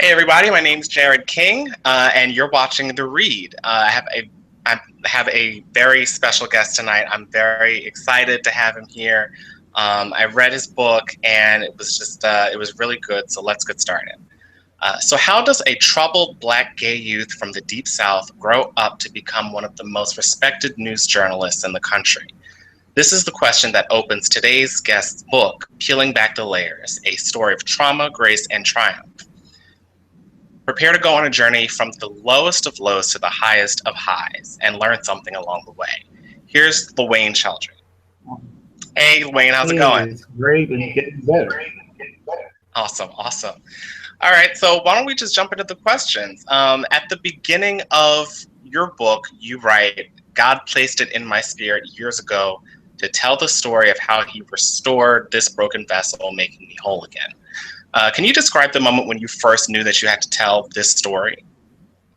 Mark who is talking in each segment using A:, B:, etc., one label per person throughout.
A: Hey everybody, my name's Jared King, and you're watching The Read. I have a very special guest tonight. I'm very excited to have him here. I read his book, and it was really good. So let's get started. So how does a troubled Black gay youth from the Deep South grow up to become one of the most respected news journalists in the country? This is the question that opens today's guest's book, Peeling Back the Layers: A Story of Trauma, Grace, and Triumph. Prepare to go on a journey from the lowest of lows to the highest of highs and learn something along the way. Here's Lawayne Childrey. Hey, Lawayne, how's it going?
B: It's great and getting better.
A: Awesome, awesome. All right, so why don't we just jump into the questions? At the beginning of your book, you write, God placed it in my spirit years ago to tell the story of how he restored this broken vessel, making me whole again. Can you describe the moment when you first knew that you had to tell this story?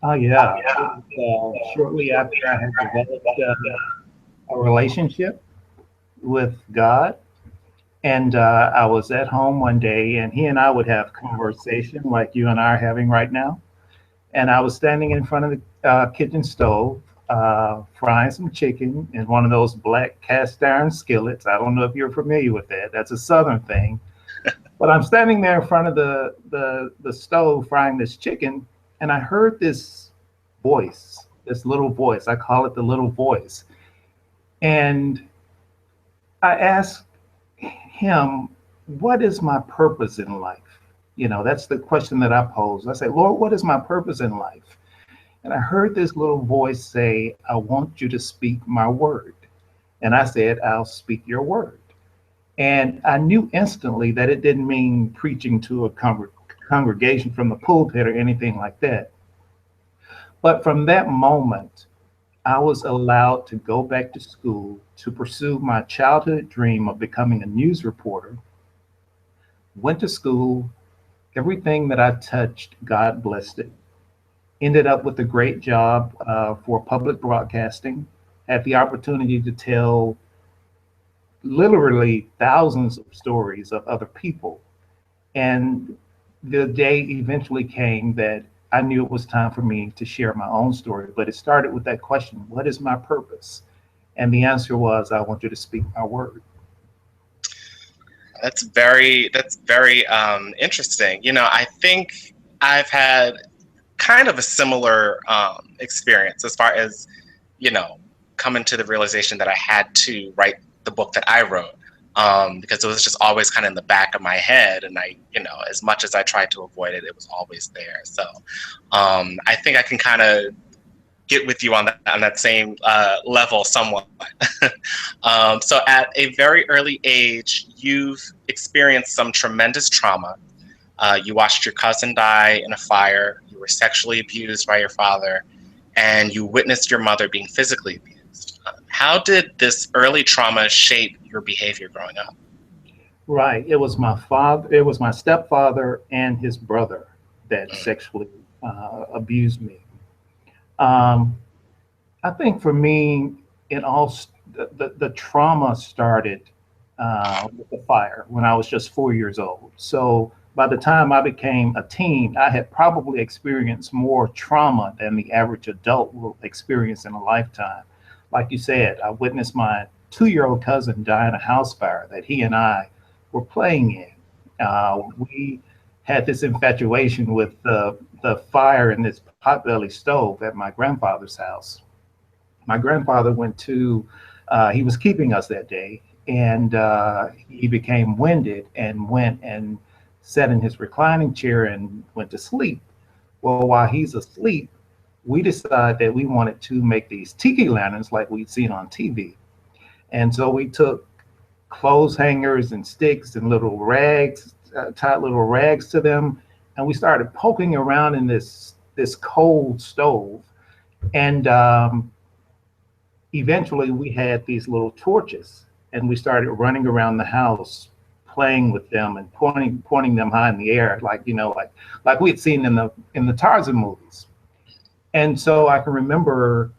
B: Oh, yeah. Shortly after I had developed a relationship with God, and I was at home one day, and he and I would have conversation like you and I are having right now. And I was standing in front of the kitchen stove, frying some chicken in one of those black cast iron skillets. I don't know if you're familiar with that. That's a Southern thing. But I'm standing there in front of the stove frying this chicken, and I heard this voice, this little voice. I call it the little voice. And I asked him, what is my purpose in life? You know, that's the question that I posed. I said, Lord, what is my purpose in life? And I heard this little voice say, I want you to speak my word. And I said, I'll speak your word. And I knew instantly that it didn't mean preaching to a congregation from the pulpit or anything like that. But from that moment, I was allowed to go back to school to pursue my childhood dream of becoming a news reporter. Went to school, everything that I touched, God blessed it. Ended up with a great job for public broadcasting, had the opportunity to tell literally thousands of stories of other people. And the day eventually came that I knew it was time for me to share my own story. But it started with that question, what is my purpose? And the answer was, I want you to speak my word.
A: That's very interesting. You know, I think I've had kind of a similar experience as far as, you know, coming to the realization that I had to write the book that I wrote, because it was just always kind of in the back of my head, and I, you know, as much as I tried to avoid it, it was always there. So I think I can kind of get with you on that same level somewhat. So at a very early age, you've experienced some tremendous trauma. You watched your cousin die in a fire, you were sexually abused by your father, and you witnessed your mother being physically abused. How did this early trauma shape your behavior growing up?
B: Right. It was my father, it was my stepfather and his brother that sexually abused me. Um, I think for me, it all the trauma started with the fire when I was just 4 years old. So by the time I became a teen, I had probably experienced more trauma than the average adult will experience in a lifetime. Like you said, I witnessed my 2-year-old cousin die in a house fire that he and I were playing in. We had this infatuation with the fire in this potbelly stove at my grandfather's house. My grandfather he was keeping us that day, and he became winded and went and sat in his reclining chair and went to sleep. Well, while he's asleep, we decided that we wanted to make these tiki lanterns like we'd seen on TV. And so we took clothes hangers and sticks and little rags, tied little rags to them, and we started poking around in this cold stove. And eventually we had these little torches, and we started running around the house playing with them and pointing them high in the air, like, you know, like we had seen in the Tarzan movies. And so I can remember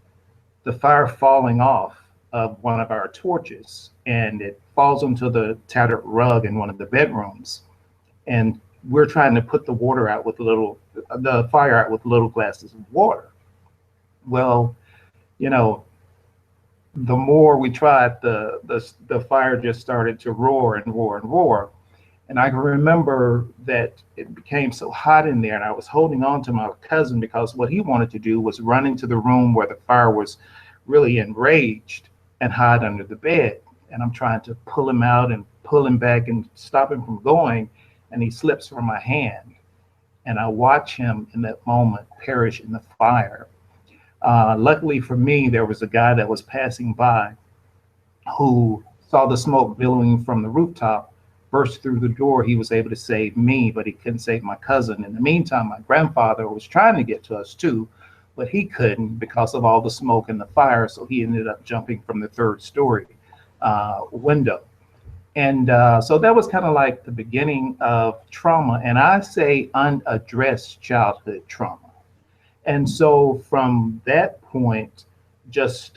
B: the fire falling off of one of our torches, and it falls onto the tattered rug in one of the bedrooms. And we're trying to put the water out with a little the fire out with little glasses of water. Well, you know, the more we tried, the fire just started to roar and roar and roar. And I can remember that it became so hot in there, and I was holding on to my cousin because what he wanted to do was run into the room where the fire was really enraged and hide under the bed. And I'm trying to pull him out and pull him back and stop him from going, and he slips from my hand. And I watch him in that moment perish in the fire. Luckily for me, there was a guy that was passing by who saw the smoke billowing from the rooftop, burst through the door. He was able to save me, but he couldn't save my cousin. In the meantime, my grandfather was trying to get to us too, but he couldn't because of all the smoke and the fire. So he ended up jumping from the third story window. And so that was kind of like the beginning of trauma. And I say unaddressed childhood trauma. And so from that point, just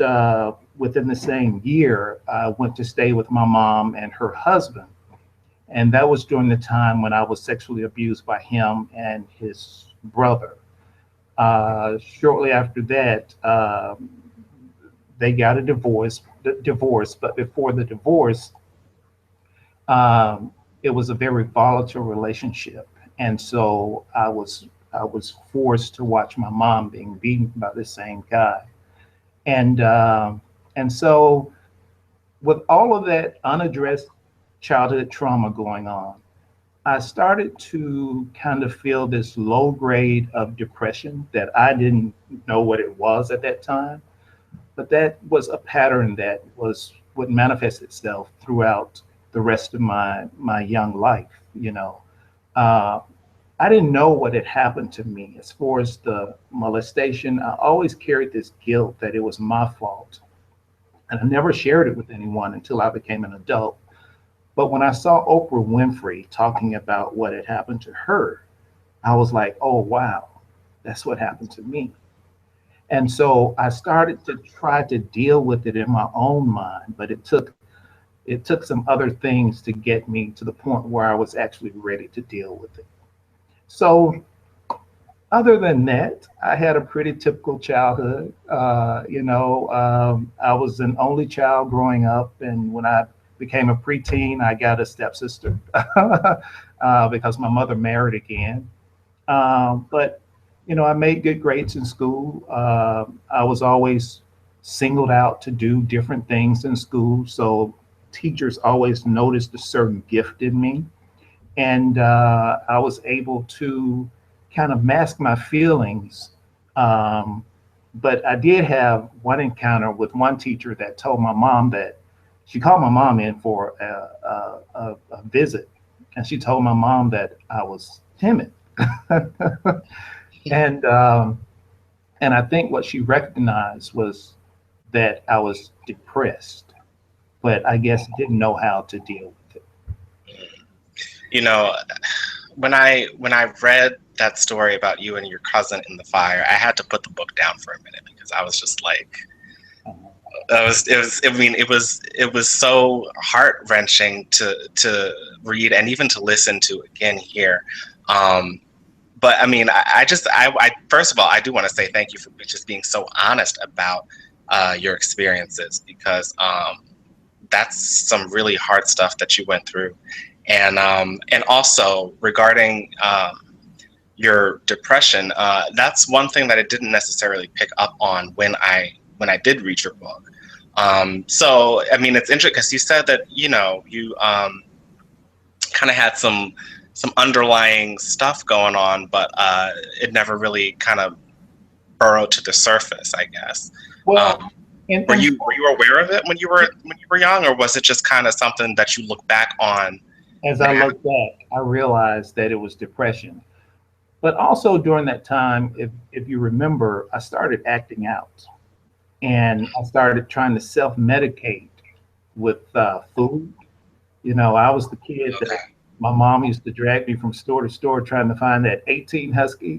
B: within the same year, I went to stay with my mom and her husband. And that was during the time when I was sexually abused by him and his brother. Shortly after that, they got a divorce, but before the divorce, it was a very volatile relationship. And so I was forced to watch my mom being beaten by the same guy. And so with all of that unaddressed childhood trauma going on, I started to kind of feel this low grade of depression that I didn't know what it was at that time, but that was a pattern that would manifest itself throughout the rest of my young life. I didn't know what had happened to me as far as the molestation. I always carried this guilt that it was my fault, and I never shared it with anyone until I became an adult. But when I saw Oprah Winfrey talking about what had happened to her, I was like, oh, wow, that's what happened to me. And so I started to try to deal with it in my own mind, but it took some other things to get me to the point where I was actually ready to deal with it. So other than that, I had a pretty typical childhood. I was an only child growing up, and when I became a preteen, I got a stepsister because my mother married again. But I made good grades in school. I was always singled out to do different things in school, so teachers always noticed a certain gift in me, and I was able to kind of mask my feelings. But I did have one encounter with one teacher that told my mom that she called my mom in for a visit, and she told my mom that I was timid. And I think what she recognized was that I was depressed, but I guess didn't know how to deal with it.
A: You know, when I read that story about you and your cousin in the fire, I had to put the book down for a minute because I was just like, it was so heart-wrenching to read and even to listen to again here. But I mean, I first of all, I do want to say thank you for just being so honest about your experiences, because that's some really hard stuff that you went through. And also regarding your depression, that's one thing that I didn't necessarily pick up on when I did read your book. So I mean, it's interesting because you said that you kind of had some underlying stuff going on, but it never really kind of burrowed to the surface, I guess.
B: Well,
A: were you aware of it when you were young, or was it just kind of something that you look back on?
B: As I look back, I realized that it was depression. But also during that time, if you remember, I started acting out, and I started trying to self-medicate with food. I was the kid that my mom used to drag me from store to store trying to find that 18 Husky.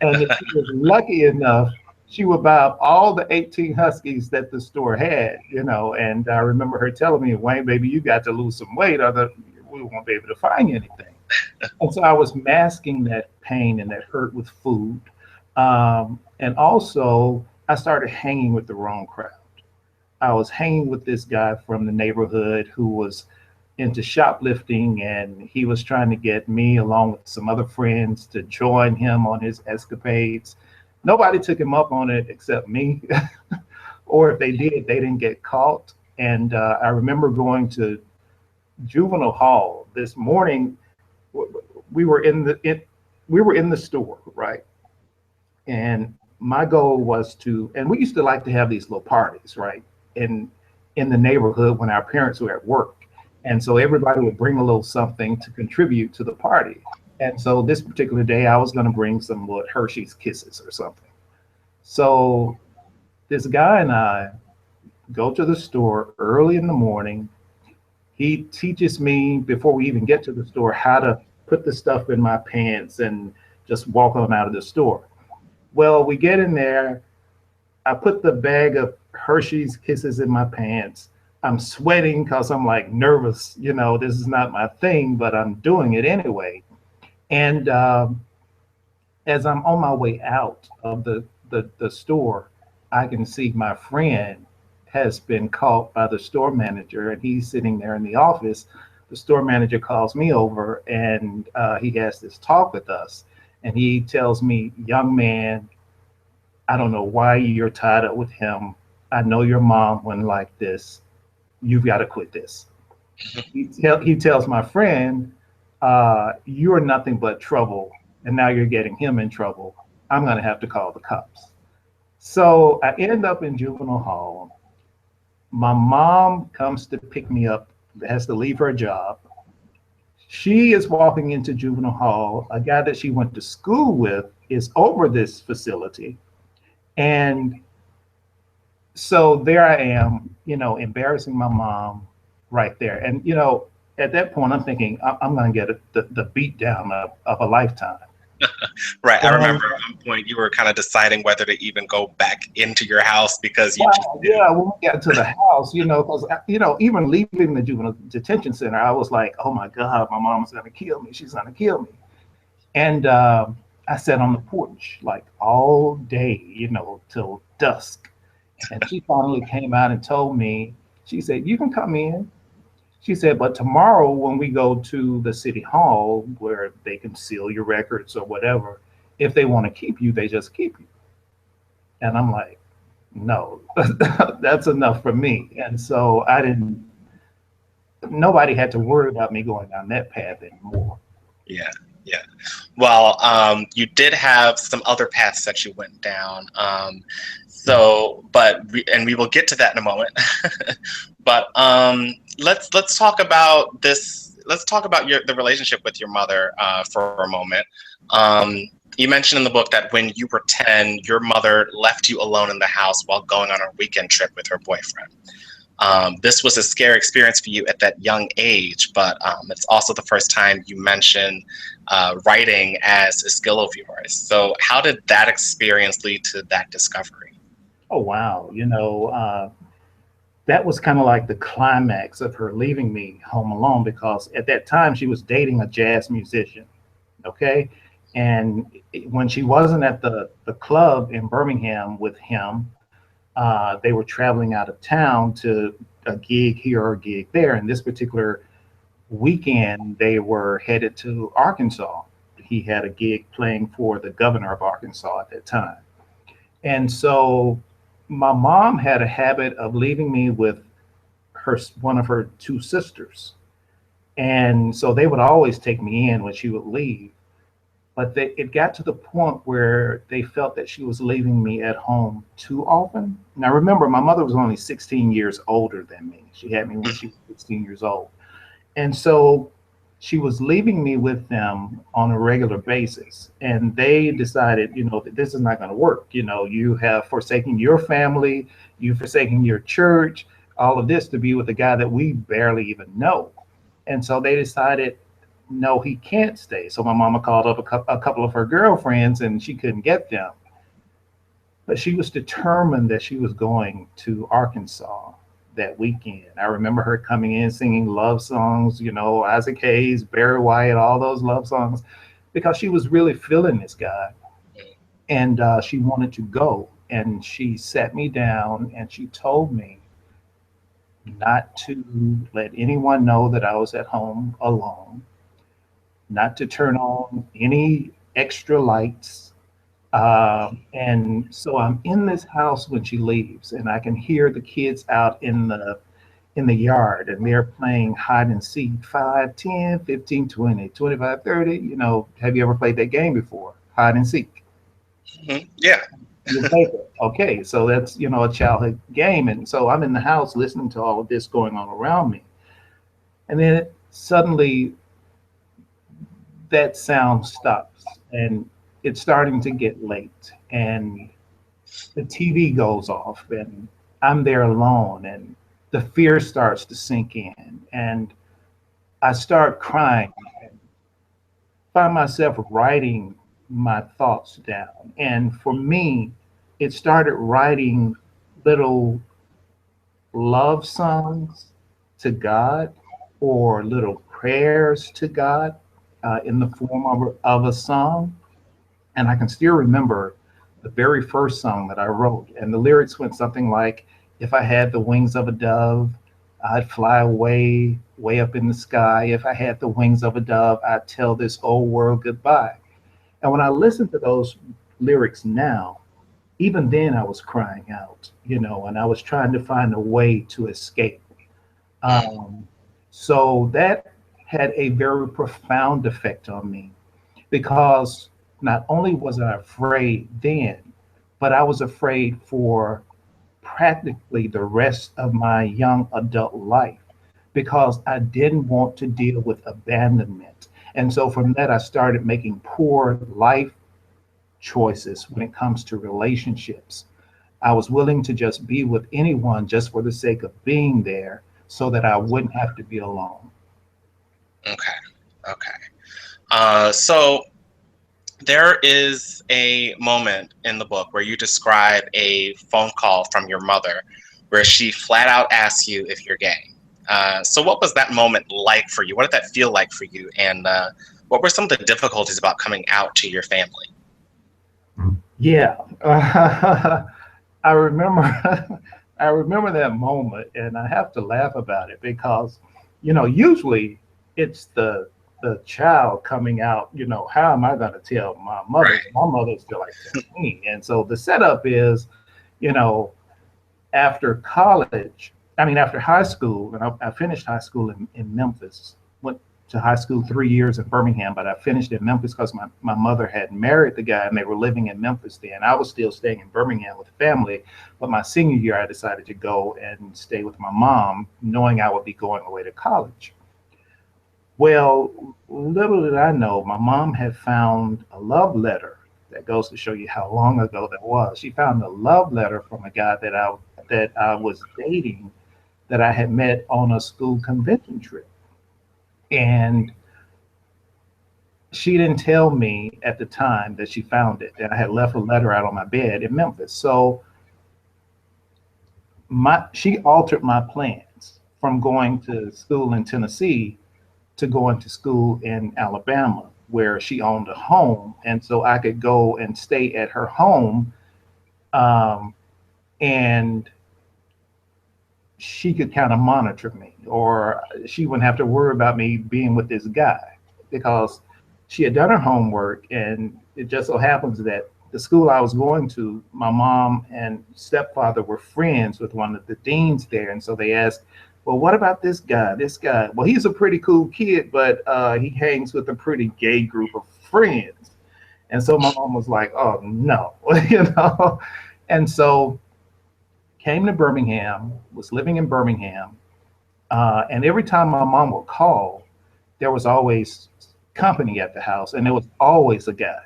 B: And if she was lucky enough, she would buy up all the 18 Huskies that the store had, and I remember her telling me, Wayne, baby, you got to lose some weight, or we won't be able to find anything. And so I was masking that pain and that hurt with food. And also, I started hanging with the wrong crowd. I was hanging with this guy from the neighborhood who was into shoplifting, and he was trying to get me, along with some other friends, to join him on his escapades. Nobody took him up on it except me, or if they did, they didn't get caught. And I remember going to juvenile hall this morning. We were we were in the store, right? And my goal was to, and we used to like to have these little parties, right? In the neighborhood when our parents were at work. And so everybody would bring a little something to contribute to the party. And so this particular day, I was going to bring some what, Hershey's Kisses or something. So this guy and I go to the store early in the morning. He teaches me before we even get to the store how to put the stuff in my pants and just walk on out of the store. Well, we get in there. I put the bag of Hershey's Kisses in my pants. I'm sweating because I'm like nervous. You know, this is not my thing, but I'm doing it anyway. And as I'm on my way out of the store, I can see my friend has been caught by the store manager, and he's sitting there in the office. The store manager calls me over, and he has this talk with us. And he tells me, young man, I don't know why you're tied up with him. I know your mom wouldn't like this. You've got to quit this. He tells my friend, you're nothing but trouble, and now you're getting him in trouble. I'm going to have to call the cops. So I end up in juvenile hall. My mom comes to pick me up, has to leave her job. She is walking into juvenile hall. A guy that she went to school with is over this facility. And so there I am, you know, embarrassing my mom right there. And, you know, at that point, I'm thinking, I'm going to get the beat down of a lifetime.
A: Right. I remember at one point you were kind of deciding whether to even go back into your house because you
B: yeah, when we got to the house, you know, because, you know, even leaving the juvenile detention center, I was like, oh my God, my mom's going to kill me. She's going to kill me. And I sat on the porch like all day, you know, till dusk. And she finally came out and told me, she said, you can come in. She said, but tomorrow when we go to the city hall where they can seal your records or whatever, if they want to keep you, they just keep you. And I'm like, no, that's enough for me. And so nobody had to worry about me going down that path anymore.
A: Yeah. Yeah. Well, you did have some other paths that you went down. And we will get to that in a moment. But let's talk about this. Let's talk about the relationship with your mother for a moment. You mentioned in the book that when you were 10, your mother left you alone in the house while going on a weekend trip with her boyfriend. This was a scary experience for you at that young age, but it's also the first time you mentioned writing as a skill of yours. So how did that experience lead to that discovery?
B: Oh, wow. You know, that was kind of like the climax of her leaving me home alone, because at that time she was dating a jazz musician. Okay. And when she wasn't at the club in Birmingham with him, they were traveling out of town to a gig here or a gig there. And this particular weekend, they were headed to Arkansas. He had a gig playing for the governor of Arkansas at that time. And so my mom had a habit of leaving me with one of her two sisters. And so they would always take me in when she would leave. But it got to the point where they felt that she was leaving me at home too often. Now, remember, my mother was only 16 years older than me. She had me when she was 16 years old. And so she was leaving me with them on a regular basis. And they decided, you know, that this is not going to work. You know, you have forsaken your family, you've forsaken your church, all of this to be with a guy that we barely even know. And so they decided, no, he can't stay. So my mama called up a couple of her girlfriends and she couldn't get them. But she was determined that she was going to Arkansas that weekend. I remember her coming in singing love songs, you know, Isaac Hayes, Barry White, all those love songs. because she was really feeling this guy, and she wanted to go. And she sat me down and she told me not to let anyone know that I was at home alone, not to turn on any extra lights. And so I'm in this house when she leaves, and I can hear the kids out in the yard, and they're playing hide and seek, 5, 10, 15, 20, 25, 30. You know, have you ever played that game before? Hide and seek.
A: Yeah.
B: You played it. Okay, so that's, you know, a childhood game. And so I'm in the house listening to all of this going on around me. And then suddenly that sound stops, and it's starting to get late, and the TV goes off, and I'm there alone, and the fear starts to sink in, and I start crying, and find myself writing my thoughts down. And for me, it started writing little love songs to God, or little prayers to God, in the form of a song. And I can still remember the very first song that I wrote. And the lyrics went something like, if I had the wings of a dove, I'd fly away, way up in the sky. If I had the wings of a dove, I'd tell this old world goodbye. And when I listen to those lyrics now, even then I was crying out, you know, and I was trying to find a way to escape. Um, so that had a very profound effect on me, because not only was I afraid then, but I was afraid for practically the rest of my young adult life, because I didn't want to deal with abandonment. And so from that, I started making poor life choices when it comes to relationships. I was willing to just be with anyone just for the sake of being there, so that I wouldn't have to be alone.
A: Okay. Okay. So there is a moment in the book where you describe a phone call from your mother where she flat out asks you if you're gay. So what was that moment like for you? What did that feel like for you? And what were some of the difficulties about coming out to your family?
B: Yeah, I remember, I remember that moment, and I have to laugh about it because, you know, usually it's the child coming out. You know, how am I going to tell my mother?
A: Right.
B: My mother's still like 15, and so the setup is, you know, after college, I mean, after high school, and I finished high school in Memphis, went to high school 3 years in Birmingham, but I finished in Memphis because my mother had married the guy and they were living in Memphis then. I was still staying in Birmingham with family, but my senior year, I decided to go and stay with my mom, knowing I would be going away to college. Well, little did I know, my mom had found a love letter. That goes to show you how long ago that was. She found a love letter from a guy that I was dating, that I had met on a school convention trip. And she didn't tell me at the time that she found it. And I had left a letter out on my bed in Memphis. So she altered my plans from going to school in Tennessee to going to school in Alabama, where she owned a home. And so I could go and stay at her home, um, and she could kind of monitor me, or she wouldn't have to worry about me being with this guy, because she had done her homework. And it just so happens that the school I was going to, my mom and stepfather were friends with one of the deans there. And so they asked, well, what about this guy? This guy, well, he's a pretty cool kid, but he hangs with a pretty gay group of friends. And so my mom was like, oh, no, you know? And so came to Birmingham, was living in Birmingham. And every time my mom would call, there was always company at the house, and there was always a guy.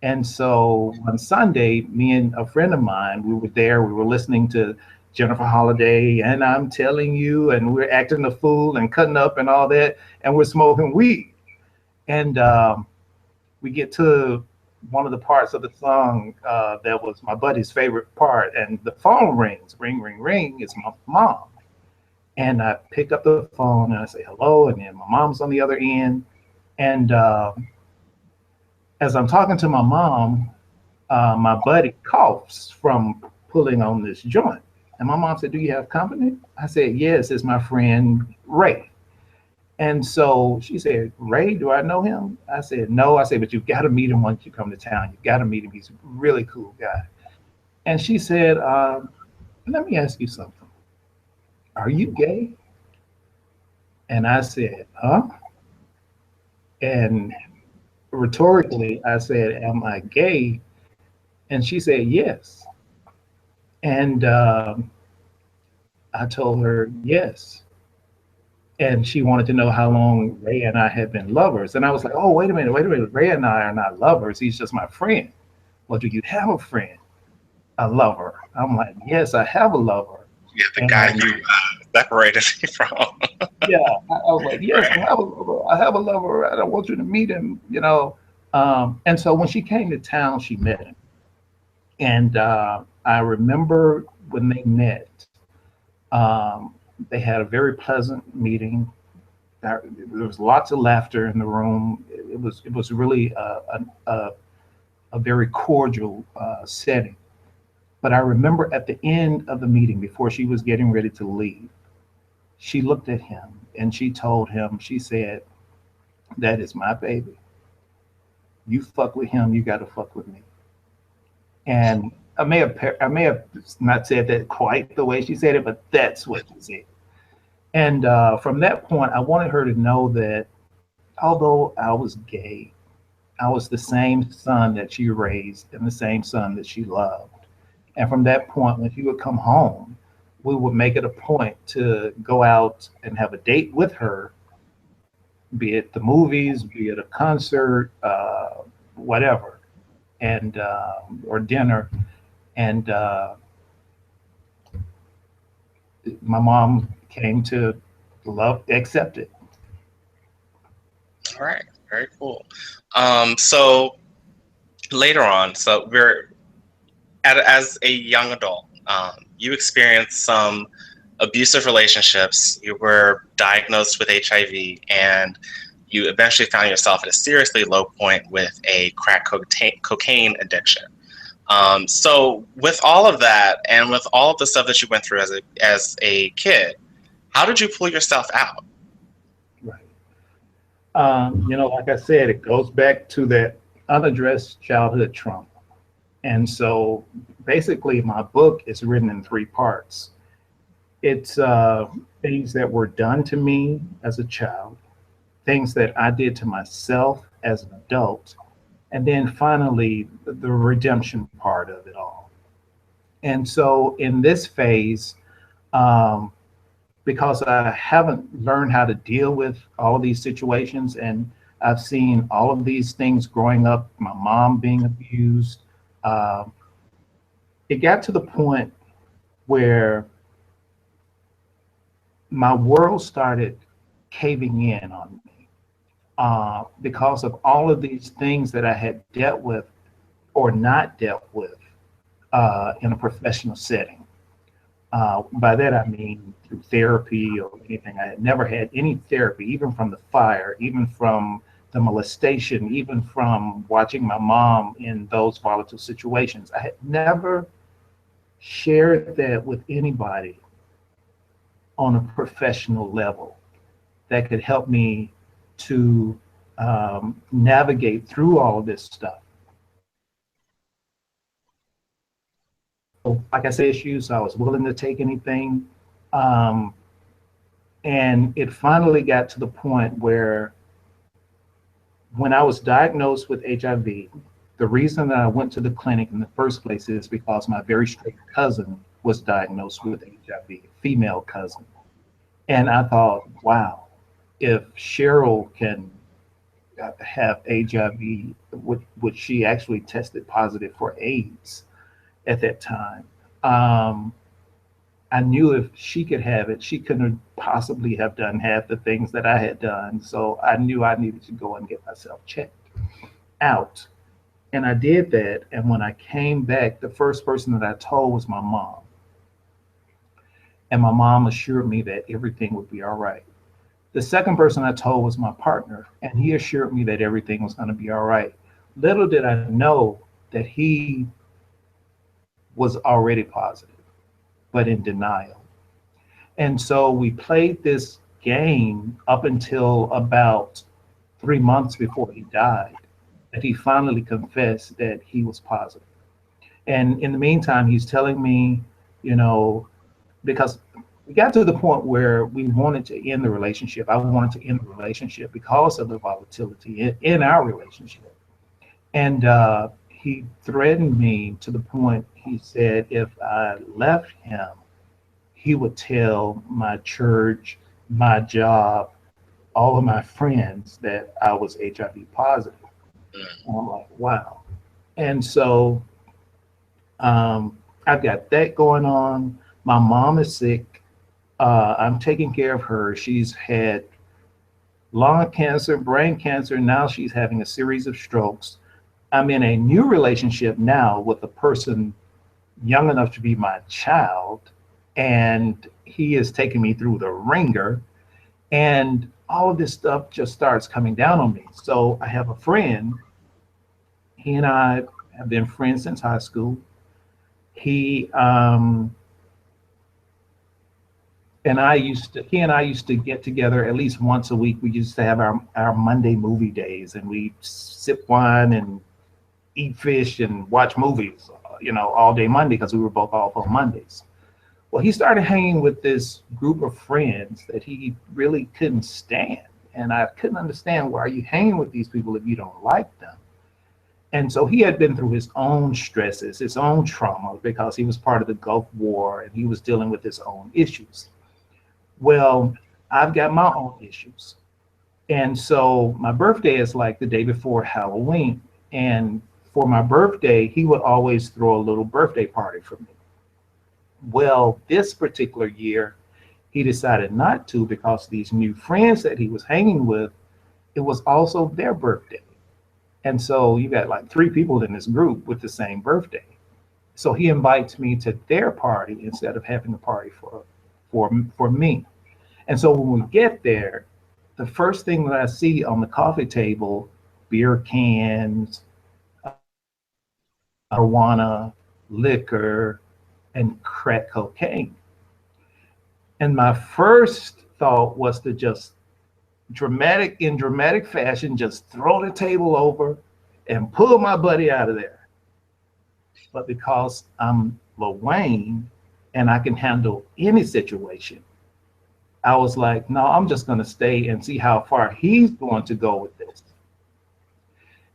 B: And so one Sunday, me and a friend of mine, we were there, we were listening to Jennifer Holliday, and I'm telling you, and we're acting a fool and cutting up and all that, and we're smoking weed. And we get to one of the parts of the song that was my buddy's favorite part, and the phone rings, ring, ring, ring. It's my mom. And I pick up the phone and I say hello, and then my mom's on the other end. And As I'm talking to my mom, my buddy coughs from pulling on this joint. And my mom said, "Do you have company?" I said, "Yes, it's my friend Ray." And so she said, "Ray, do I know him?" I said, "No." I said, "But you've got to meet him once you come to town. You've got to meet him. He's a really cool guy." And she said, "Let me ask you something. Are you gay?" And I said, "Huh?" And rhetorically, I said, "Am I gay?" And she said, "Yes." And I told her, "Yes." And she wanted to know how long Ray and I had been lovers. And I was like, "Oh, wait a minute, wait a minute. Ray and I are not lovers. He's just my friend." "Well, do you have a friend, a lover?" I'm like, "Yes, I have a lover."
A: Yeah, the guy
B: And
A: you separated me from.
B: yeah, I was like, "Yes, I
A: Right.
B: have a lover. I have a lover. I don't want you to meet him." And so when she came to town, she met him. And I remember when they met, um, they had a very pleasant meeting. There was lots of laughter in the room. It was really a very cordial setting. But I remember at the end of the meeting, before she was getting ready to leave, she looked at him and she told him, she said, "That is my baby. You fuck with him, you got to fuck with me." And I may have not said that quite the way she said it, but that's what she said. And from that point, I wanted her to know that although I was gay, I was the same son that she raised and the same son that she loved. And from that point, when she would come home, we would make it a point to go out and have a date with her, be it the movies, be it a concert, whatever, and or dinner. And my mom came to love, accept it.
A: All right. Very cool. So later on, so as a young adult, you experienced some abusive relationships. You were diagnosed with HIV, and you eventually found yourself at a seriously low point with a cocaine addiction. So, with all of that, and with all of the stuff that you went through as a kid, how did you pull yourself out?
B: Right. Like I said, it goes back to that unaddressed childhood trauma. And so basically, my book is written in three parts. It's things that were done to me as a child, things that I did to myself as an adult, and then finally, the redemption part of it all. And so in this phase, um, because I haven't learned how to deal with all of these situations, and I've seen all of these things growing up, my mom being abused, um, it got to the point where my world started caving in on me because of all of these things that I had dealt with or not dealt with in a professional setting. By that I mean through therapy or anything. I had never had any therapy, even from the fire, even from the molestation, even from watching my mom in those volatile situations. I had never shared that with anybody on a professional level that could help me to navigate through all of this stuff. So, like I said, issues, I was willing to take anything. Um, and it finally got to the point where when I was diagnosed with HIV, the reason that I went to the clinic in the first place is because my very straight cousin was diagnosed with HIV, a female cousin. And I thought, wow, if Cheryl can have HIV, which she actually tested positive for AIDS at that time. Um, I knew if she could have it, she couldn't possibly have done half the things that I had done. So I knew I needed to go and get myself checked out. And I did that. And when I came back, the first person that I told was my mom. And my mom assured me that everything would be all right. The second person I told was my partner, and he assured me that everything was going to be all right. Little did I know that he was already positive, but in denial. And so we played this game up until about 3 months before he died, that he finally confessed that he was positive. And in the meantime, he's telling me, you know, because we got to the point where we wanted to end the relationship. I wanted to end the relationship because of the volatility in our relationship. And he threatened me to the point he said if I left him, he would tell my church, my job, all of my friends that I was HIV positive. And I'm like, wow. And so I've got that going on. My mom is sick. I'm taking care of her. She's had lung cancer, brain cancer. Now she's having a series of strokes. I'm in a new relationship now with a person young enough to be my child, and he is taking me through the ringer. And all of this stuff just starts coming down on me. So I have a friend. He and I have been friends since high school. He he and I used to get together at least once a week. We used to have our Monday movie days, and we sip wine and eat fish and watch movies, all day Monday because we were both off on Mondays. Well, he started hanging with this group of friends that he really couldn't stand. And I couldn't understand, why are you hanging with these people if you don't like them? And so he had been through his own stresses, his own trauma, because he was part of the Gulf War and he was dealing with his own issues. Well, I've got my own issues. And so my birthday is like the day before Halloween. And for my birthday, he would always throw a little birthday party for me. Well, this particular year, he decided not to because these new friends that he was hanging with, it was also their birthday. And so you got like three people in this group with the same birthday. So he invites me to their party instead of having a party for me. And so when we get there, the first thing that I see on the coffee table, beer cans, marijuana, liquor, and crack cocaine. And my first thought was to just in dramatic fashion, just throw the table over and pull my buddy out of there. But because I'm Lawayne and I can handle any situation, I was like, no, I'm just going to stay and see how far he's going to go with this.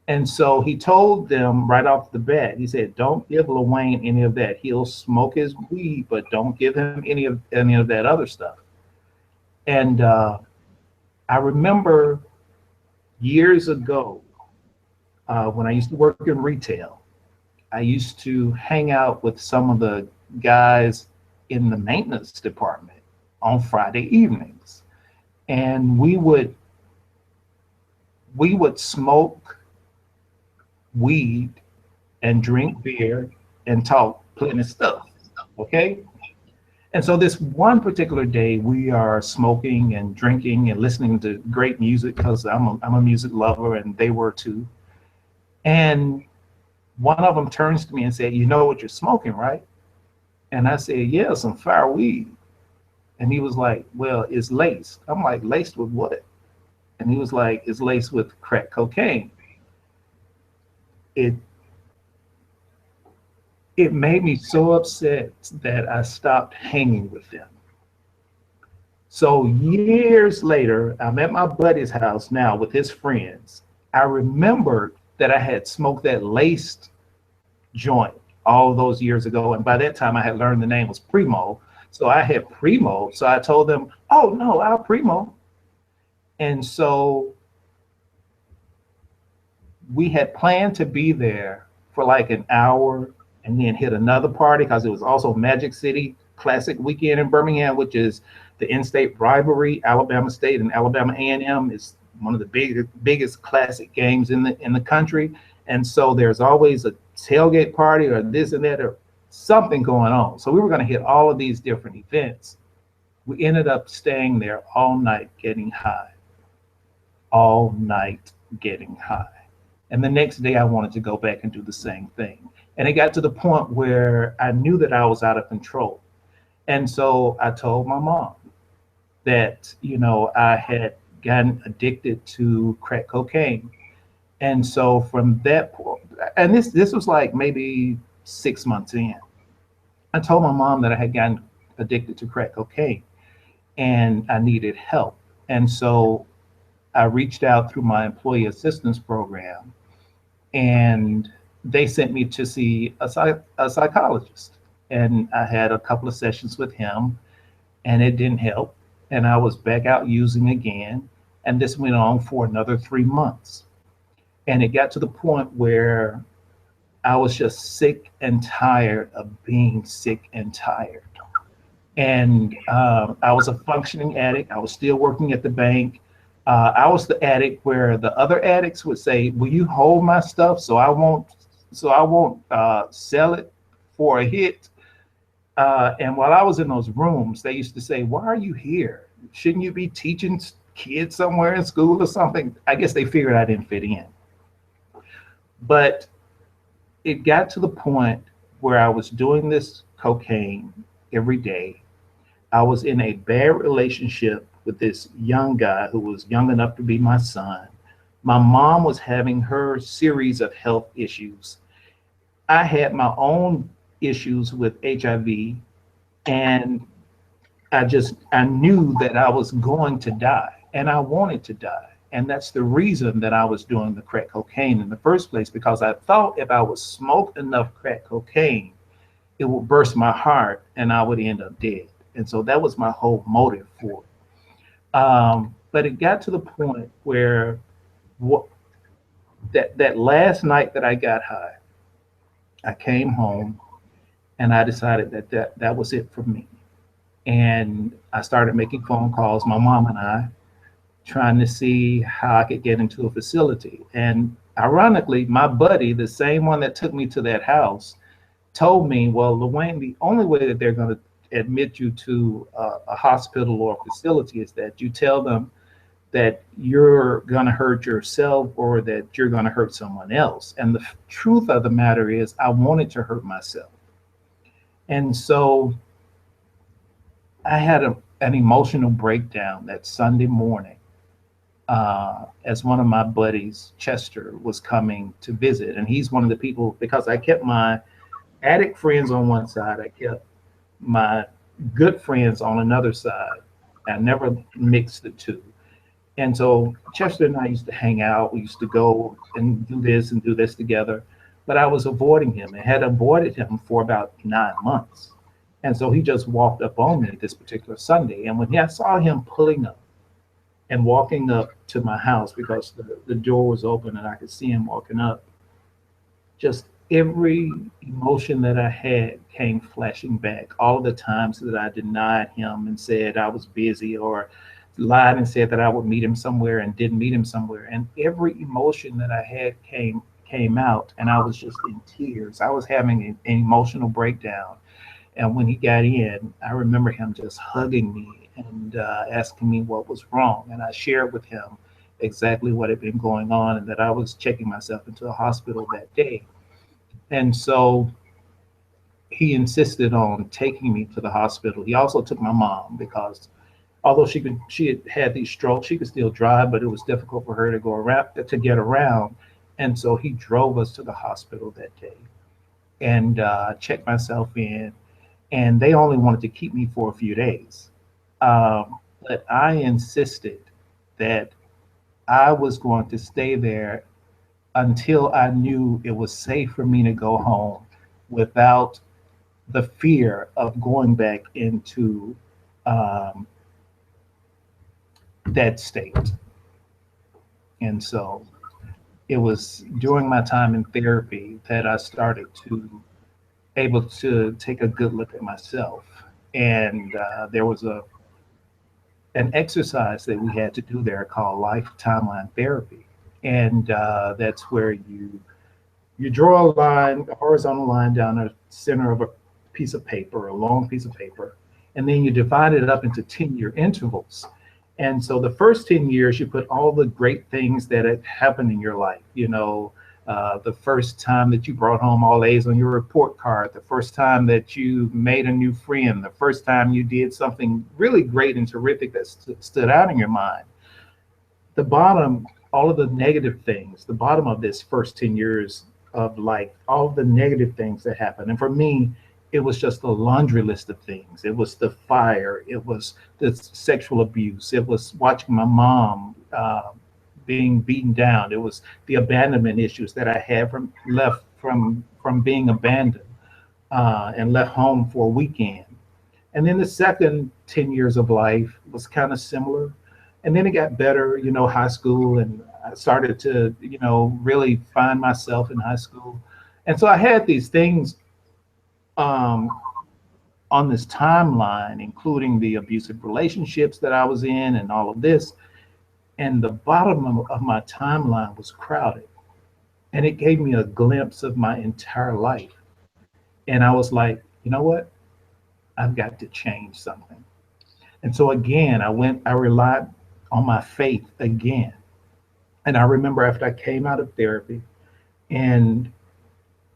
B: And so he told them right off the bat, he said, don't give Lawayne any of that. He'll smoke his weed, but don't give him any of that other stuff. And I remember years ago, when I used to work in retail, I used to hang out with some of the guys in the maintenance department on Friday evenings. And we would smoke weed and drink beer and talk plenty of stuff. Okay. And so this one particular day, we are smoking and drinking and listening to great music because I'm a music lover and they were too. And one of them turns to me and said, you know what you're smoking, right? And I said, yeah, some fire weed. And he was like, well, it's laced. I'm like, laced with what? And he was like, it's laced with crack cocaine. It made me so upset that I stopped hanging with them. So years later, I'm at my buddy's house now with his friends. I remembered that I had smoked that laced joint all those years ago. And by that time I had learned the name was Primo. So I had Primo. So I told them, oh no, I'll Primo. And so we had planned to be there for like an hour and then hit another party because it was also Magic City Classic Weekend in Birmingham, which is the in-state rivalry. Alabama State and Alabama A&M is one of the biggest classic games in the country. And so there's always a tailgate party or this and that or something going on. So we were going to hit all of these different events. We ended up staying there all night getting high. All night getting high. And the next day I wanted to go back and do the same thing. And it got to the point where I knew that I was out of control. And so I told my mom that, I had gotten addicted to crack cocaine. And so from that point, and this was like maybe 6 months in, I told my mom that I had gotten addicted to crack cocaine and I needed help. And so I reached out through my employee assistance program, and they sent me to see a psychologist. And I had a couple of sessions with him, and it didn't help. And I was back out using again. And this went on for another 3 months. And it got to the point where I was just sick and tired of being sick and tired. And I was a functioning addict. I was still working at the bank. I was the addict where the other addicts would say, "Will you hold my stuff so I won't sell it for a hit?" And while I was in those rooms, they used to say, "Why are you here? Shouldn't you be teaching kids somewhere in school or something?" I guess they figured I didn't fit in. But it got to the point where I was doing this cocaine every day. I was in a bad relationship with this young guy who was young enough to be my son. My mom was having her series of health issues. I had my own issues with HIV, and I knew that I was going to die and I wanted to die. And that's the reason that I was doing the crack cocaine in the first place, because I thought if I would smoke enough crack cocaine, it would burst my heart and I would end up dead. And so that was my whole motive for it. But it got to the point where what, that last night that I got high, I came home and I decided that was it for me. And I started making phone calls, my mom and I, trying to see how I could get into a facility. And ironically, my buddy, the same one that took me to that house, told me, "Well, Lawayne, the only way that they're going to admit you to a hospital or a facility is that you tell them that you're going to hurt yourself or that you're going to hurt someone else." And the truth of the matter is, I wanted to hurt myself. And so I had an emotional breakdown that Sunday morning, as one of my buddies, Chester, was coming to visit. And he's one of the people, because I kept my addict friends on one side, I kept my good friends on another side. I never mixed the two. And so Chester and I used to hang out. We used to go and do this together. But I was avoiding him and had avoided him for about 9 months. And so he just walked up on me this particular Sunday. And when I saw him pulling up and walking up to my house, because the door was open and I could see him walking up, just every emotion that I had came flashing back. All of the times that I denied him and said I was busy, or lied and said that I would meet him somewhere and didn't meet him somewhere. And every emotion that I had came out, and I was just in tears. I was having an emotional breakdown. And when he got in, I remember him just hugging me and asking me what was wrong. And I shared with him exactly what had been going on and that I was checking myself into a hospital that day. And so he insisted on taking me to the hospital. He also took my mom because although she had these strokes, she could still drive, but it was difficult for her to go around to get around. And so he drove us to the hospital that day and checked myself in. And they only wanted to keep me for a few days. But I insisted that I was going to stay there until I knew it was safe for me to go home without the fear of going back into um, that state. And so it was during my time in therapy that I started to able to take a good look at myself. And there was an exercise that we had to do there called life timeline therapy, and that's where you draw a line, a horizontal line down the center of a piece of paper, a long piece of paper, and then you divide it up into 10-year intervals. And so the first 10 years, you put all the great things that had happened in your life, the first time that you brought home all A's on your report card, the first time that you made a new friend, the first time you did something really great and terrific that stood out in your mind. The bottom, all of the negative things, the bottom of this first 10 years of life, all of the negative things that happened. And for me, it was just a laundry list of things. It was the fire, it was the sexual abuse, it was watching my mom being beaten down, it was the abandonment issues that I had from being abandoned and left home for a weekend. And then the second 10 years of life was kind of similar. And then it got better, high school, and I started to, really find myself in high school. And so I had these things um, on this timeline, including the abusive relationships that I was in and all of this. And the bottom of my timeline was crowded. And it gave me a glimpse of my entire life. And I was like, you know what? I've got to change something. And so again, I relied on my faith again. And I remember after I came out of therapy, and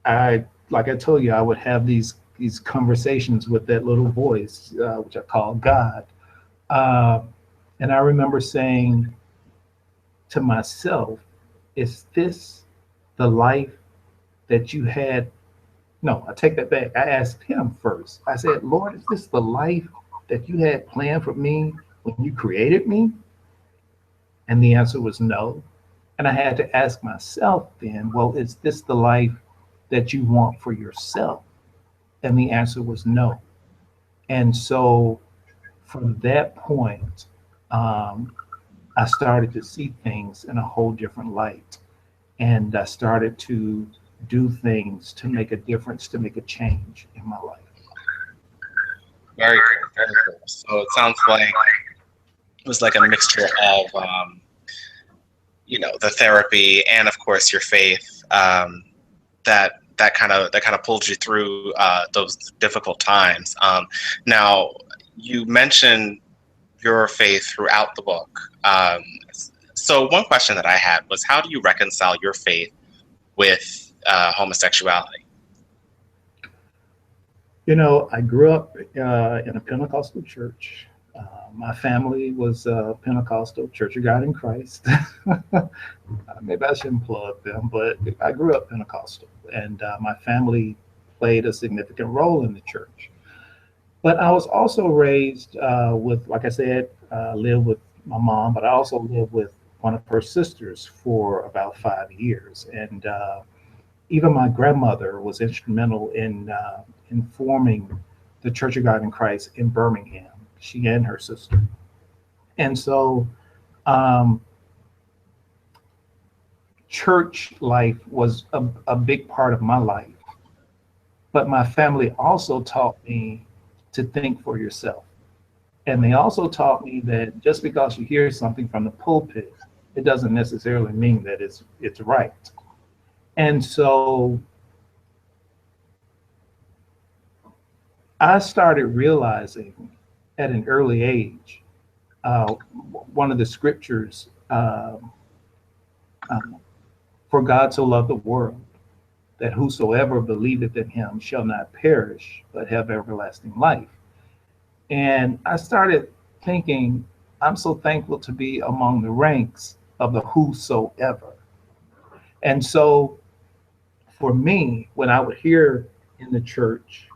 B: like I told you, I would have these conversations with that little voice, which I call God. Uh, and I remember saying to myself, is this the life that you had? No, I take that back. I asked him first. I said, Lord, is this the life that you had planned for me when you created me? And the answer was no. And I had to ask myself then, well, is this the life that you want for yourself? And the answer was no. And so from that point, I started to see things in a whole different light. And I started to do things to make a difference, to make a change in my life.
A: Very cool, very cool. So it sounds like it was like a mixture of, the therapy and, of course, your faith that kind of pulled you through those difficult times. Now, you mentioned your faith throughout the book. So one question that I had was, how do you reconcile your faith with homosexuality?
B: I grew up in a Pentecostal church. My family was Pentecostal, Church of God in Christ. Maybe I shouldn't plug them, but I grew up Pentecostal, and my family played a significant role in the church. But I was also raised with, like I said, lived with my mom, but I also lived with one of her sisters for about 5 years. And even my grandmother was instrumental in forming the Church of God in Christ in Birmingham, she and her sister. And so um, church life was a big part of my life. But my family also taught me to think for yourself. And they also taught me that just because you hear something from the pulpit, it doesn't necessarily mean that it's right. And so I started realizing at an early age, one of the scriptures, for God so loved the world, that whosoever believeth in him shall not perish, but have everlasting life. And I started thinking, I'm so thankful to be among the ranks of the whosoever. And so for me, when I would hear in the church,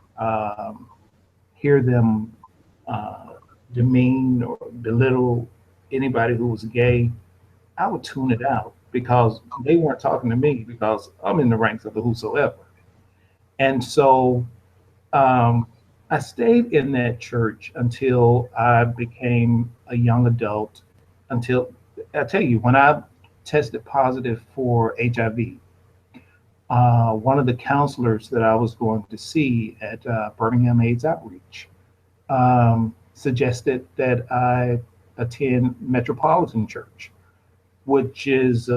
B: hear them demean or belittle anybody who was gay, I would tune it out because they weren't talking to me because I'm in the ranks of the whosoever. And so I stayed in that church until I became a young adult. Until I tell you, when I tested positive for HIV, one of the counselors that I was going to see at Birmingham AIDS Outreach suggested that I attend Metropolitan Church, which is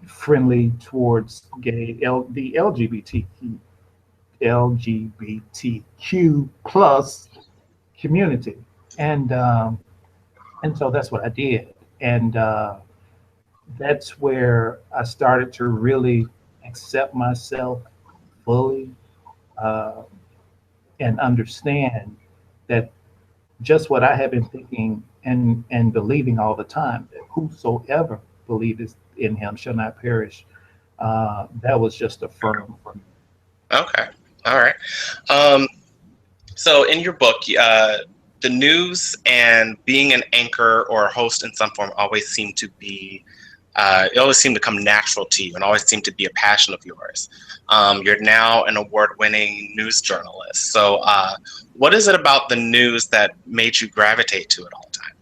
B: friendly towards the LGBTQ plus community. And And so that's what I did. And that's where I started to really accept myself fully, uh, and understand that just what I have been thinking and believing all the time, that whosoever believeth in him shall not perish. That was just affirmed for me.
A: Okay. All right. Um, so in your book, the news and being an anchor or a host in some form always seem to be, it always seemed to come natural to you and always seemed to be a passion of yours. You're now an award-winning news journalist. So, what is it about the news that made you gravitate to it all the time?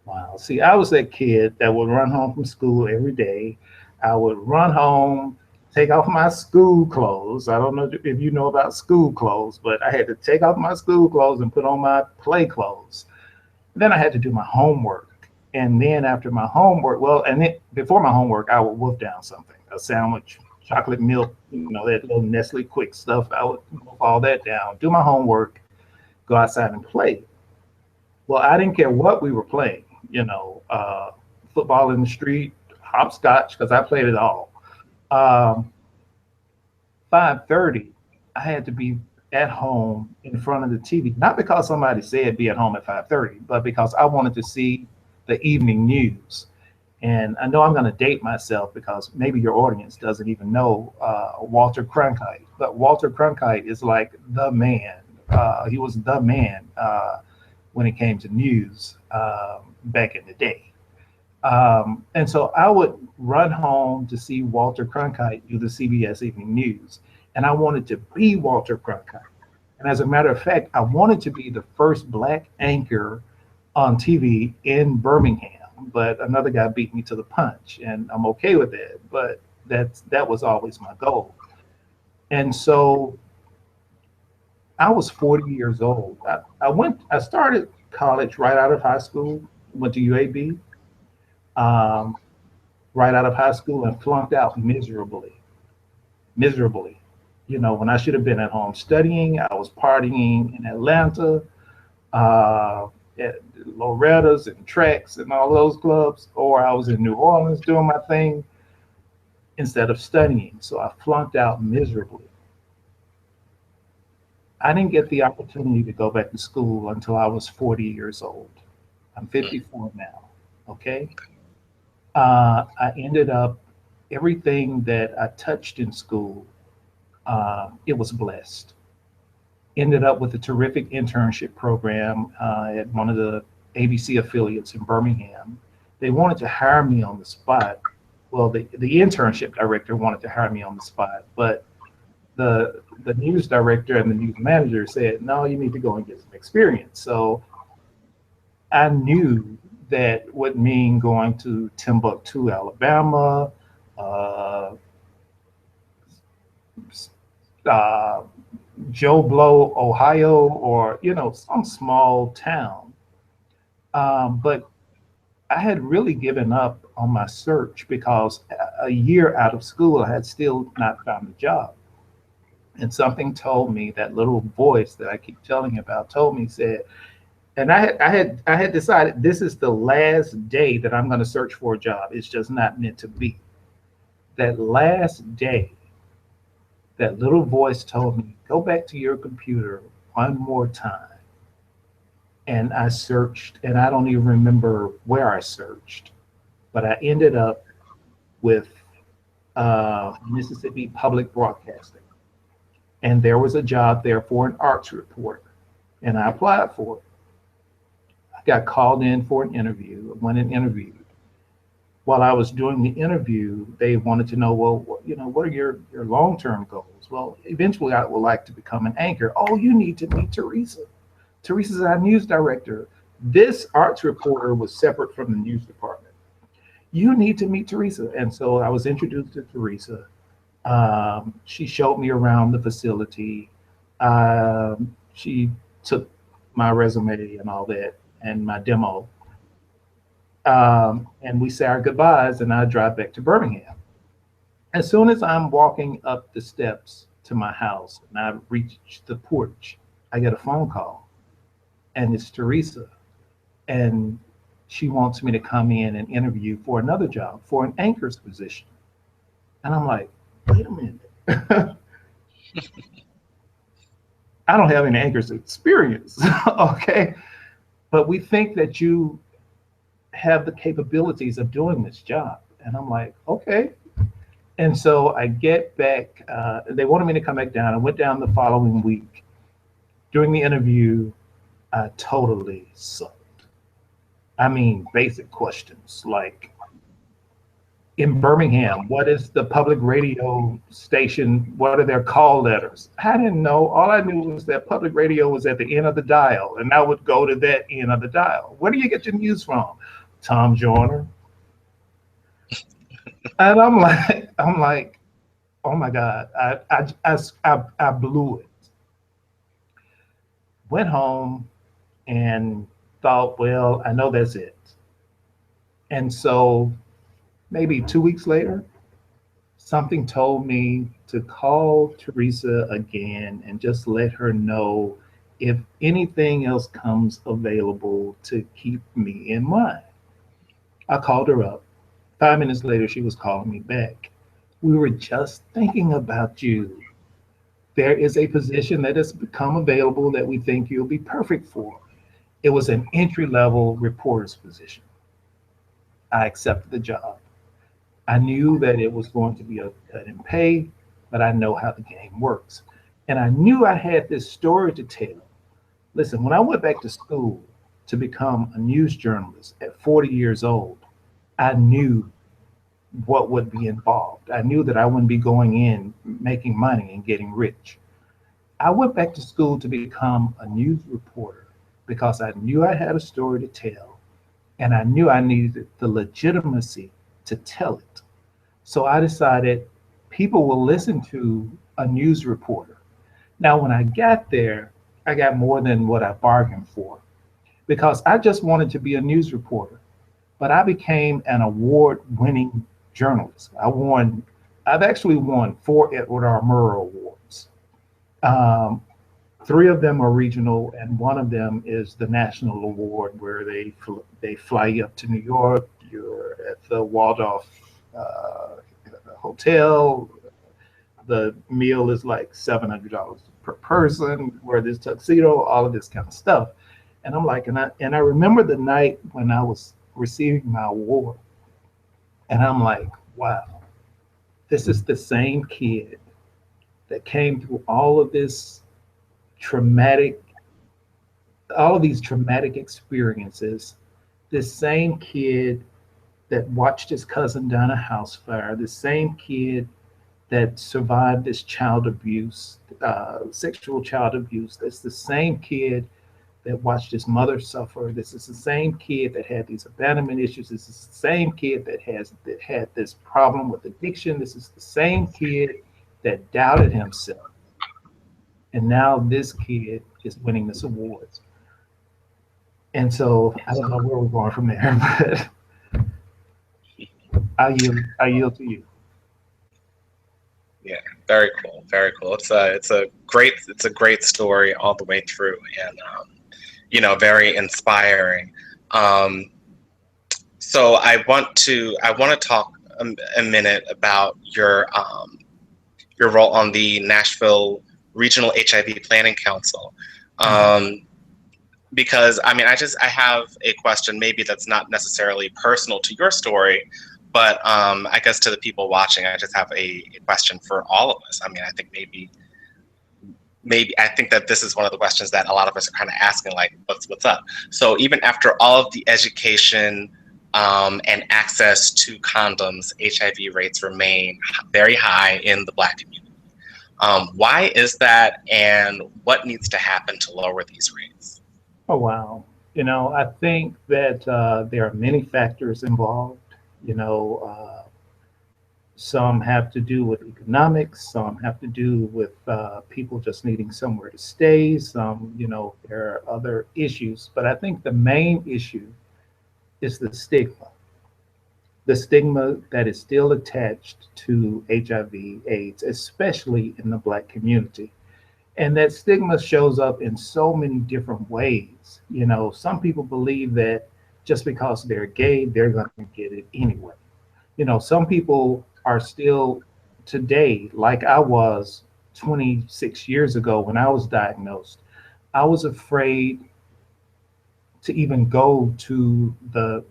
B: Wow. See, I was that kid that would run home from school every day. I would run home, take off my school clothes. I don't know if you know about school clothes, but I had to take off my school clothes and put on my play clothes. Then I had to do my homework. And then after my homework, well, and then before my homework, I would wolf down something, a sandwich, chocolate milk, that little Nestle quick stuff. I would wolf all that down, do my homework, go outside and play. Well, I didn't care what we were playing, football in the street, hopscotch, because I played it all. Um, 5:30, I had to be at home in front of the TV, not because somebody said be at home at 5:30, but because I wanted to see the evening news. And I know I'm going to date myself because maybe your audience doesn't even know Walter Cronkite, but Walter Cronkite is like the man. He was the man when it came to news back in the day. And so I would run home to see Walter Cronkite do the CBS Evening News. And I wanted to be Walter Cronkite. And as a matter of fact, I wanted to be the first black anchor on TV in Birmingham. But another guy beat me to the punch, and I'm okay with that. But that was always my goal. And so I was 40 years old. I started college right out of high school, went to UAB, um, right out of high school and flunked out miserably, miserably. When I should have been at home studying, I was partying in Atlanta, at Loretta's and Trex and all those clubs, or I was in New Orleans doing my thing instead of studying. So I flunked out miserably. I didn't get the opportunity to go back to school until I was 40 years old. I'm 54 now. Okay. I ended up, everything that I touched in school, it was blessed. Ended up with a terrific internship program at one of the ABC affiliates in Birmingham. They wanted to hire me on the spot. Well, the internship director wanted to hire me on the spot, but the news director and the news manager said, no, you need to go and get some experience. So I knew that would mean going to Timbuktu, Alabama, uh, uh, Joe Blow, Ohio, or some small town. But I had really given up on my search because a year out of school, I had still not found a job. And something told me, that little voice that I keep telling you about told me, said, and I had decided this is the last day that I'm going to search for a job. It's just not meant to be. That last day, that little voice told me, go back to your computer one more time. And I searched, and I don't even remember where I searched, but I ended up with Mississippi Public Broadcasting. And there was a job there for an arts reporter, and I applied for it. I got called in for an interview, went and interviewed. While I was doing the interview, they wanted to know, well, what are your long-term goals? Well, eventually I would like to become an anchor. Oh, you need to meet Teresa. Teresa's our news director. This arts reporter was separate from the news department. You need to meet Teresa. And so I was introduced to Teresa. She showed me around the facility. She took my resume and all that and my demo. And we say our goodbyes, and I drive back to Birmingham. As soon as I'm walking up the steps to my house and I reach the porch, I get a phone call, and it's Teresa. And she wants me to come in and interview for another job for an anchor's position. And I'm like, wait a minute. I don't have any anchor's experience. Okay. But we think that you have the capabilities of doing this job. And I'm like, okay. And so I get back, they wanted me to come back down. I went down the following week. During the interview, I totally sucked. I mean, basic questions like, in Birmingham, what is the public radio station? What are their call letters? I didn't know. All I knew was that public radio was at the end of the dial, and I would go to that end of the dial. Where do you get your news from? Tom Joyner. And I'm like, oh my God, I blew it. Went home and thought, well, I know that's it. And so maybe 2 weeks later, something told me to call Teresa again and just let her know if anything else comes available to keep me in mind. I called her up. 5 minutes later, she was calling me back. We were just thinking about you. There is a position that has become available that we think you'll be perfect for. It was an entry level reporter's position. I accepted the job. I knew that it was going to be a cut in pay, but I know how the game works. And I knew I had this story to tell. Listen, when I went back to school to become a news journalist at 40 years old, I knew what would be involved. I knew that I wouldn't be going in making money and getting rich. I went back to school to become a news reporter because I knew I had a story to tell, and I knew I needed the legitimacy to tell it. So I decided people will listen to a news reporter. Now, when I got there, I got more than what I bargained for because I just wanted to be a news reporter, but I became an award-winning journalist. I've actually won 4 Edward R. Murrow Awards. Um, 3 of them are regional, and one of them is the national award where they fly you up to New York. You're at the Waldorf hotel. The meal is like $700 per person. Wear this tuxedo, all of this kind of stuff. And I'm like, and I remember the night when I was receiving my award, and I'm like, wow, this is the same kid that came through traumatic, all of these traumatic experiences. This same kid that watched his cousin die in a house fire, the same kid that survived this child abuse, sexual child abuse. That's the same kid that watched his mother suffer. This is the same kid that had these abandonment issues. This is the same kid that had this problem with addiction. This is the same kid that doubted himself. And now this kid is winning this award. And so I don't know where we're going from there, but I yield to you.
A: Yeah, very cool, very cool. It's a great story all the way through, and very inspiring. So I want to talk a minute about your role on the Nashville Regional HIV Planning Council. Because I have a question, maybe that's not necessarily personal to your story, but I guess to the people watching, I just have a question for all of us. I mean, I think maybe I think that this is one of the questions that a lot of us are kind of asking, like, what's up? So even after all of the education and access to condoms, HIV rates remain very high in the Black community. Why is that, and what needs to happen to lower these rates?
B: Oh, wow. I think that there are many factors involved. Some have to do with economics, some have to do with people just needing somewhere to stay, some, there are other issues. But I think the main issue is the stigma that is still attached to HIV/AIDS, especially in the Black community. And that stigma shows up in so many different ways. Some people believe that just because they're gay, they're going to get it anyway. Some people are still today, like I was 26 years ago when I was diagnosed. I was afraid to even go to the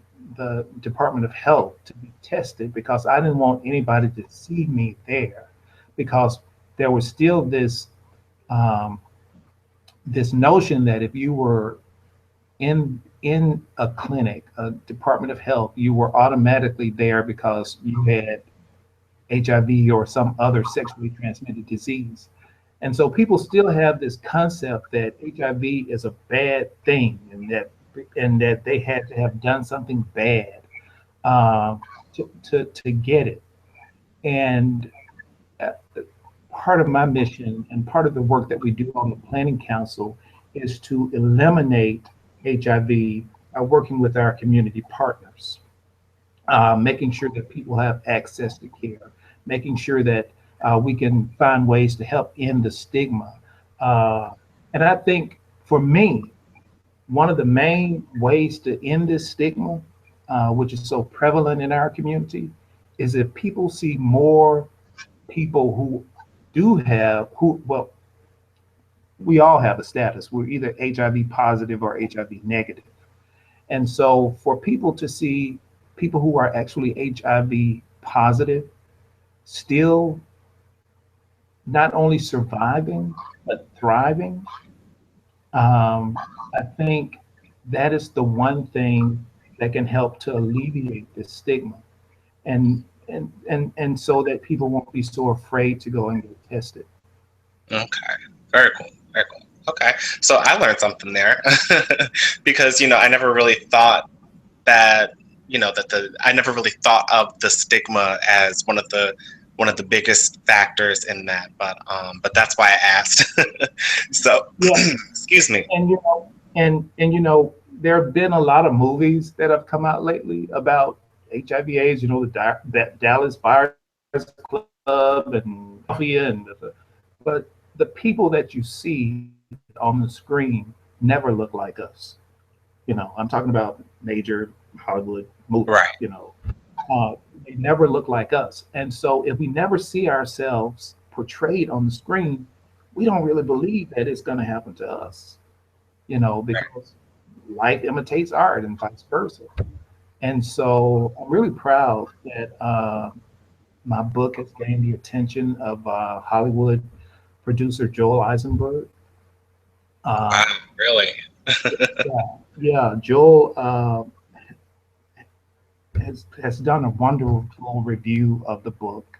B: Department of Health to be tested because I didn't want anybody to see me there, because there was still um, this notion that if you were in a clinic, a Department of Health, you were automatically there because you had HIV or some other sexually transmitted disease. And so people still have this concept that HIV is a bad thing, and that they had to have done something bad to get it. And uh, part of my mission and part of the work that we do on the Planning Council is to eliminate HIV, working with our community partners, making sure that people have access to care, making sure that we can find ways to help end the stigma. And I think for me, one of the main ways to end this stigma, which is so prevalent in our community, is if people see more people who well, we all have a status. We're either HIV positive or HIV negative. And so for people to see people who are actually HIV positive still not only surviving, but thriving, I think that is the one thing that can help to alleviate this stigma, and so that people won't be so afraid to go and get tested.
A: Okay. Very cool. Very cool. Okay. So I learned something there because, I never really thought that, I never really thought of the stigma as one of the biggest factors in that, but that's why I asked. So,
B: Yeah,
A: excuse me.
B: and there have been a lot of movies that have come out lately about HIV/AIDS. That Dallas Buyers Club and Mafia, but the people that you see on the screen never look like us. I'm talking about major Hollywood movies.
A: Right.
B: Uh, they never look like us, and so if we never see ourselves portrayed on the screen, we don't really believe that it's going to happen to us.
A: Right.
B: Because life imitates art and vice versa. And so I'm really proud that my book has gained the attention of Hollywood producer Joel Eisenberg.
A: Wow.
B: Uh,
A: Really?
B: yeah, yeah, Joel has done a wonderful review of the book,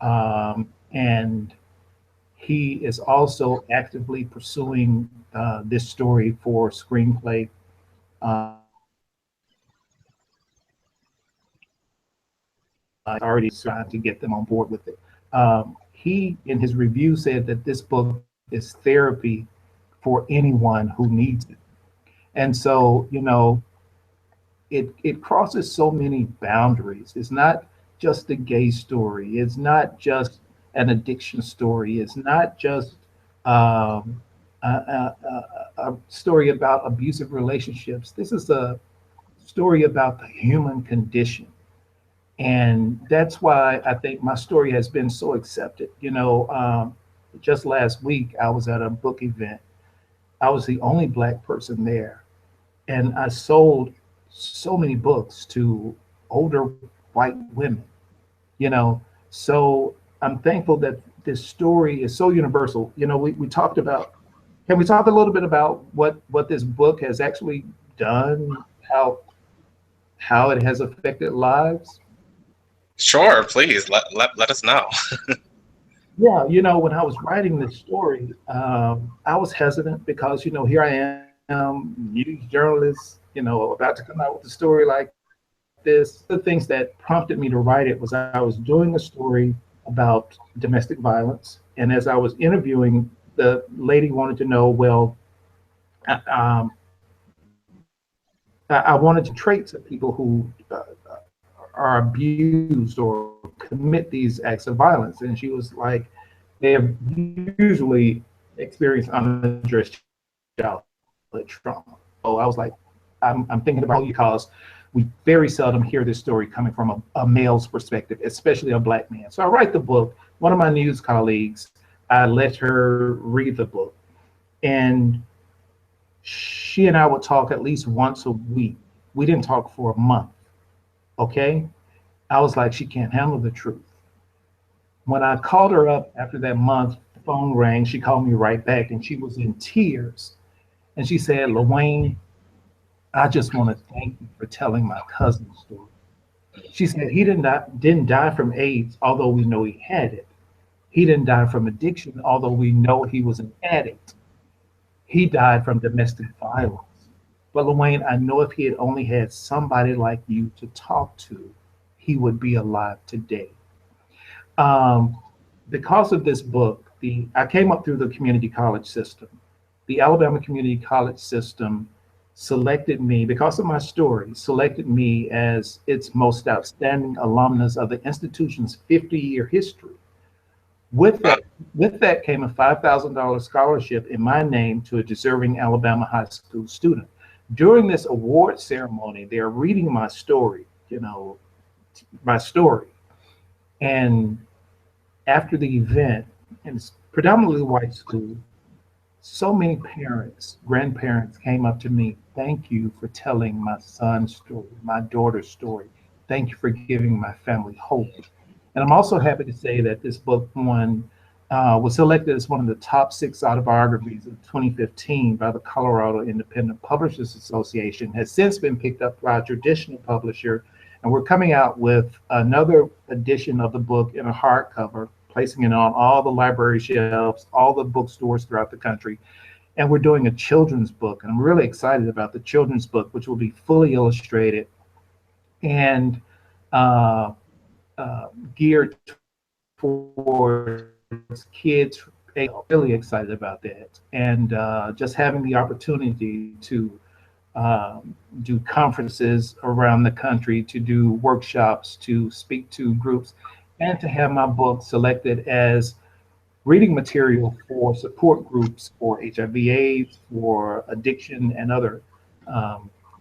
B: and he is also actively pursuing this story for screenplay. Already trying to get them on board with it. He, in his review, said that this book is therapy for anyone who needs it. And so, it crosses so many boundaries. It's not just a gay story. It's not just an addiction story. It's not just um, a story about abusive relationships. This is a story about the human condition. And that's why I think my story has been so accepted. Just last week, I was at a book event. I was the only Black person there, and I sold so many books to older white women. You know, so I'm thankful that this story is so universal. We talked about. Can we talk a little bit about what this book has actually done? How it has affected lives?
A: Sure. Please let us know.
B: Yeah, when I was writing this story, I was hesitant because, here I am, news journalist, about to come out with a story like this. The things that prompted me to write it was I was doing a story about domestic violence. And as I was interviewing, the lady wanted to know, well, um, I wanted to traits of people who are abused or commit these acts of violence. And she was like, they have usually experienced unaddressed childhood trauma. So I was like, I'm thinking about you because we very seldom hear this story coming from a male's perspective, especially a black man. So I write the book. One of my news colleagues, I let her read the book, and she and I would talk at least once a week. We didn't talk for a month. Okay. I was like, she can't handle the truth. When I called her up after that month, the phone rang. She called me right back and she was in tears. And she said, Lawayne, I just want to thank you for telling my cousin's story. She said he didn't die from AIDS, although we know he had it. He didn't die from addiction, although we know he was an addict. He died from domestic violence. But Lawayne, I know if he had only had somebody like you to talk to, he would be alive today. Um, because of this book, I came up through the community college system. The Alabama community college system selected me, because of my story, selected me as its most outstanding alumnus of the institution's 50-year history. With that, with that came a $5,000 scholarship in my name to a deserving Alabama high school student. During this award ceremony, they're reading my story, my story. And after the event, and it's predominantly white school, so many parents, grandparents came up to me. Thank you for telling my son's story, my daughter's story. Thank you for giving my family hope. And I'm also happy to say that this book was selected as one of the top 6 autobiographies of 2015 by the Colorado Independent Publishers Association, has since been picked up by a traditional publisher. And we're coming out with another edition of the book in a hardcover, placing it on all the library shelves, all the bookstores throughout the country. And we're doing a children's book. And I'm really excited about the children's book, which will be fully illustrated and geared towards kids. Really excited about that. And just having the opportunity to do conferences around the country, to do workshops, to speak to groups, and to have my book selected as reading material for support groups for HIV/AIDS, for addiction, and other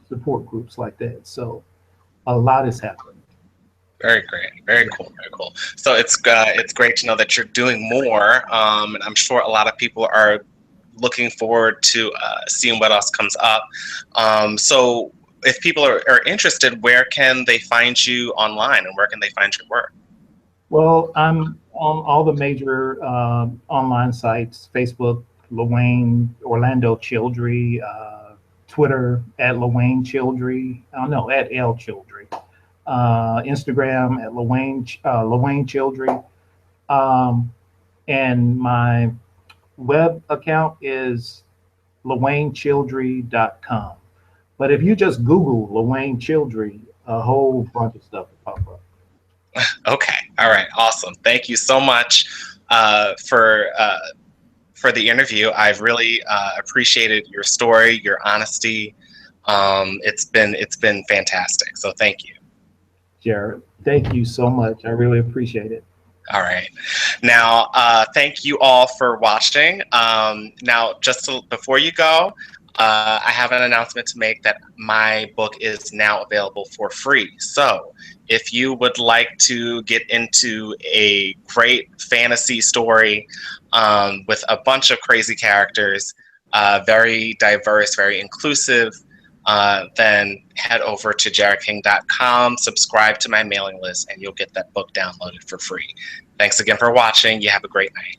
B: support groups like that. So a lot has happened.
A: Very great, very cool, very cool. So it's great to know that you're doing more, and I'm sure a lot of people are looking forward to seeing what else comes up. So if people are interested, where can they find you online, and where can they find your work?
B: Well, I'm on all the major online sites: Facebook, Lawayne Orlando Childrey, Twitter at Lawayne Childrey. No, at L Childrey. Instagram at Lawayne Childrey. And my web account is LawayneChildrey.com. But if you just Google Lawayne Childrey, a whole bunch of stuff will pop up.
A: Okay. All right. Awesome. Thank you so much for the interview. I've really appreciated your story, your honesty. It's been fantastic. So thank you.
B: Jared, thank you so much. I really appreciate it.
A: All right. Now, thank you all for watching. Now, before you go, I have an announcement to make that my book is now available for free. So if you would like to get into a great fantasy story with a bunch of crazy characters, very diverse, very inclusive, then head over to jaredking.com, subscribe to my mailing list, and you'll get that book downloaded for free. Thanks again for watching. You have a great night.